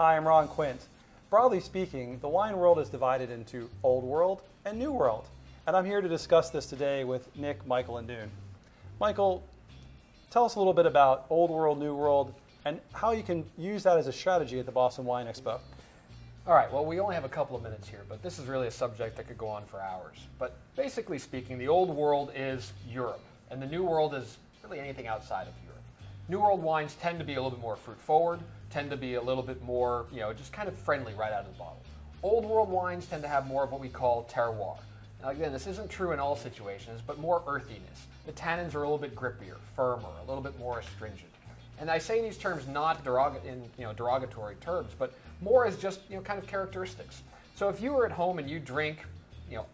Hi, I'm Ron Quint. Broadly speaking, the wine world is divided into Old World and New World. And I'm here to discuss this today with Nick, Michael, and Noon. Michael, tell us a little bit about Old World, New World, and how you can use that as a strategy at the Boston Wine Expo. All right, well, we only have a couple of minutes here, but this is really a subject that could go on for hours. But basically speaking, the Old World is Europe, and the New World is really anything outside of Europe. New World wines tend to be a little bit more fruit-forward, tend to be a little bit more, just kind of friendly right out of the bottle. Old World wines tend to have more of what we call terroir. Now again, this isn't true in all situations, but more earthiness. The tannins are a little bit grippier, firmer, a little bit more astringent. And I say these terms not derogatory terms, but more as just kind of characteristics. So if you were at home and you drink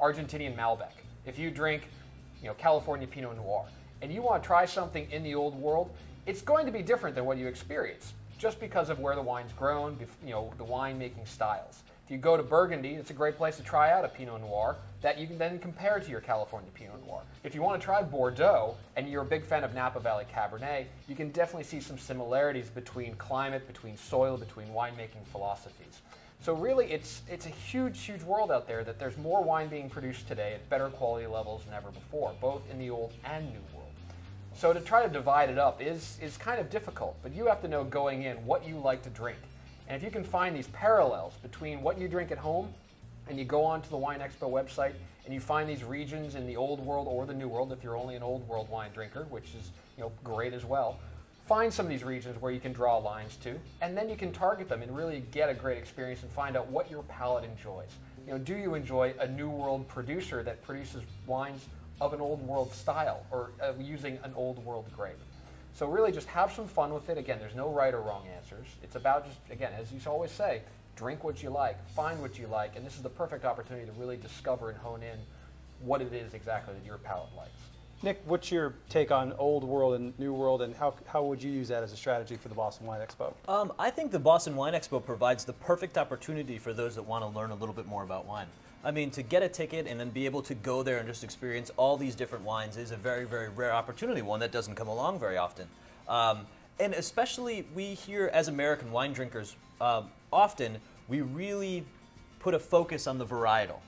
Argentinian Malbec, if you drink California Pinot Noir, and you want to try something in the Old World, it's going to be different than what you experience, just because of where the wine's grown, the wine-making styles. If you go to Burgundy, it's a great place to try out a Pinot Noir that you can then compare to your California Pinot Noir. If you want to try Bordeaux, and you're a big fan of Napa Valley Cabernet, you can definitely see some similarities between climate, between soil, between winemaking philosophies. So really, it's a huge, huge world out there that there's more wine being produced today at better quality levels than ever before, both in the Old and New World. So to try to divide it up is kind of difficult, but you have to know going in what you like to drink. And if you can find these parallels between what you drink at home and you go onto the Wine Expo website and you find these regions in the Old World or the New World, if you're only an Old World wine drinker, which is great as well, find some of these regions where you can draw lines to, and then you can target them and really get a great experience and find out what your palate enjoys. Do you enjoy a New World producer that produces wines of an Old World style or using an Old World grape? So really just have some fun with it. Again, there's no right or wrong answers. It's about just, again, as you always say, drink what you like, find what you like, and this is the perfect opportunity to really discover and hone in what it is exactly that your palate likes. Nick, what's your take on Old World and New World, and how would you use that as a strategy for the Boston Wine Expo? I think the Boston Wine Expo provides the perfect opportunity for those that want to learn a little bit more about wine. I mean, to get a ticket and then be able to go there and just experience all these different wines is a very, very rare opportunity, one that doesn't come along very often. And especially we here as American wine drinkers, often we really put a focus on the varietal.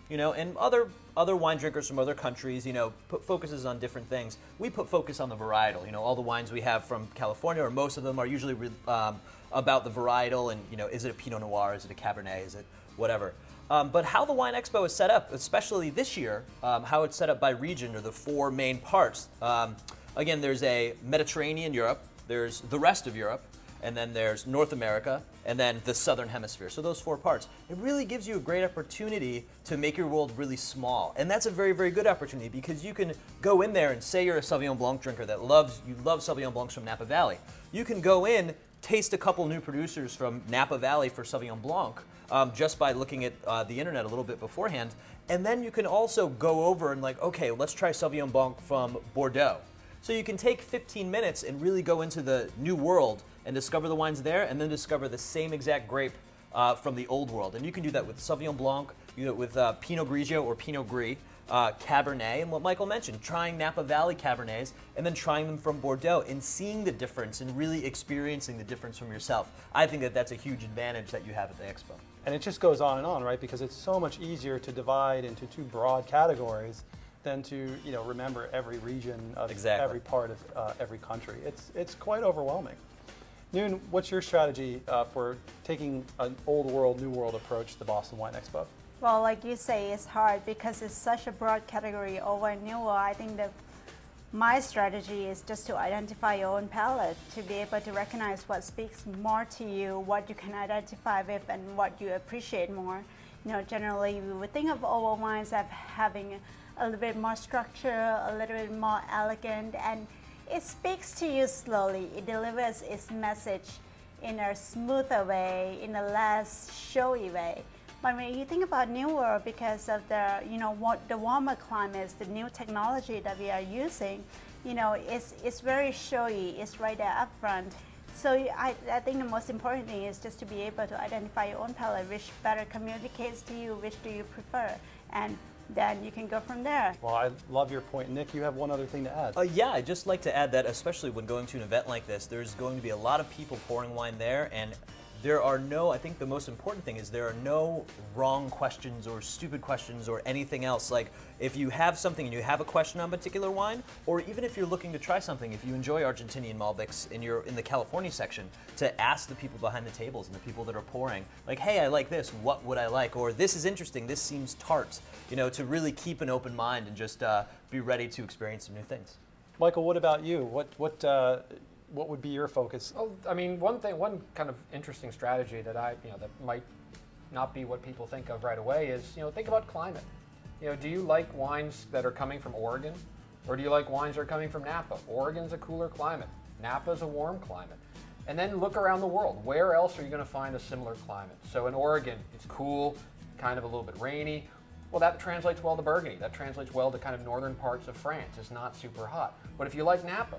And other wine drinkers from other countries, put focuses on different things. We put focus on the varietal. All the wines we have from California, or most of them, are usually about the varietal and, is it a Pinot Noir, is it a Cabernet, is it whatever. But how the Wine Expo is set up, especially this year, how it's set up by region are the four main parts. Again, there's a Mediterranean Europe, there's the rest of Europe, and then there's North America, and then the Southern Hemisphere. So those four parts. It really gives you a great opportunity to make your world really small. And that's a very, very good opportunity because you can go in there and say you're a Sauvignon Blanc drinker that love Sauvignon Blancs from Napa Valley. You can go in, taste a couple new producers from Napa Valley for Sauvignon Blanc just by looking at the internet a little bit beforehand. And then you can also go over and okay, let's try Sauvignon Blanc from Bordeaux. So you can take 15 minutes and really go into the New World and discover the wines there, and then discover the same exact grape from the Old World. And you can do that with Sauvignon Blanc, you do it with Pinot Grigio or Pinot Gris, Cabernet, and what Michael mentioned, trying Napa Valley Cabernets, and then trying them from Bordeaux and seeing the difference and really experiencing the difference from yourself. I think that that's a huge advantage that you have at the Expo. And it just goes on and on, right? Because it's so much easier to divide into two broad categories than to remember every region of every part of every country. It's quite overwhelming. Noon, what's your strategy for taking an Old World, New World approach to the Boston Wine Expo? Well, like you say, it's hard because it's such a broad category, Old and New World. I think that my strategy is just to identify your own palate, to be able to recognize what speaks more to you, what you can identify with, and what you appreciate more. Generally, we would think of old wines as having a little bit more structure, a little bit more elegant, and it speaks to you slowly. It delivers its message in a smoother way, in a less showy way. But when you think about New World, because of the the warmer climates, the new technology that we are using, it's very showy. It's right there up front. So I think the most important thing is just to be able to identify your own palate, which better communicates to you, which do you prefer, and then you can go from there. Well, I love your point. Nick, you have one other thing to add. Yeah, I'd just like to add that especially when going to an event like this, there's going to be a lot of people pouring wine there, and there are no, I think the most important thing is there are no wrong questions or stupid questions or anything else. Like if you have something and you have a question on a particular wine, or even if you're looking to try something, if you enjoy Argentinian Malbecs and you're in the California section, to ask the people behind the tables and the people that are pouring, like, hey, I like this, what would I like? Or this is interesting, this seems tart. You know, to really keep an open mind and just be ready to experience some new things. Michael, what about you? What would be your focus? Well, I mean, one kind of interesting strategy that that might not be what people think of right away is, think about climate. Do you like wines that are coming from Oregon, or do you like wines that are coming from Napa? Oregon's a cooler climate. Napa's a warm climate. And then look around the world. Where else are you going to find a similar climate? So in Oregon, it's cool, kind of a little bit rainy. Well, that translates well to Burgundy. That translates well to kind of northern parts of France. It's not super hot. But if you like Napa,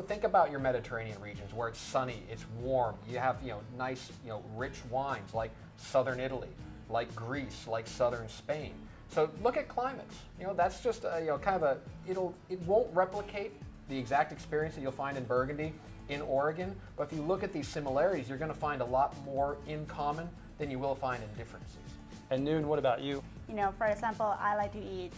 think about your Mediterranean regions where it's sunny, it's warm. You have, nice, rich wines like southern Italy, like Greece, like southern Spain. So look at climates. That's just kind of it won't replicate the exact experience that you'll find in Burgundy, in Oregon. But if you look at these similarities, you're going to find a lot more in common than you will find in differences. And Noon, what about you? For example, I like to eat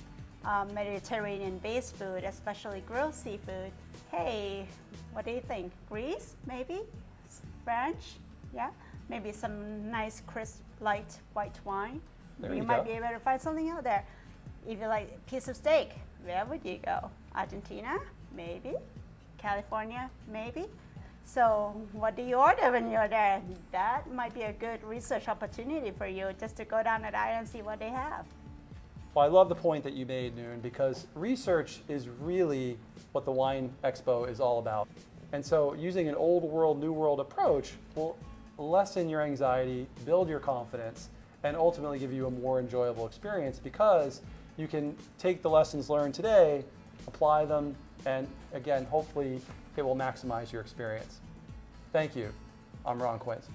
Mediterranean-based food, especially grilled seafood. Hey, what do you think? Greece, maybe? French? Yeah? Maybe some nice, crisp, light white wine. You might be able to find something out there. If you like a piece of steak, where would you go? Argentina? Maybe. California? Maybe. So what do you order when you're there? That might be a good research opportunity for you, just to go down that aisle and see what they have. Well, I love the point that you made, Noon, because research is really what the Wine Expo is all about. And so using an old world, new world approach will lessen your anxiety, build your confidence, and ultimately give you a more enjoyable experience, because you can take the lessons learned today, apply them, and again, hopefully it will maximize your experience. Thank you. I'm Ron Quince.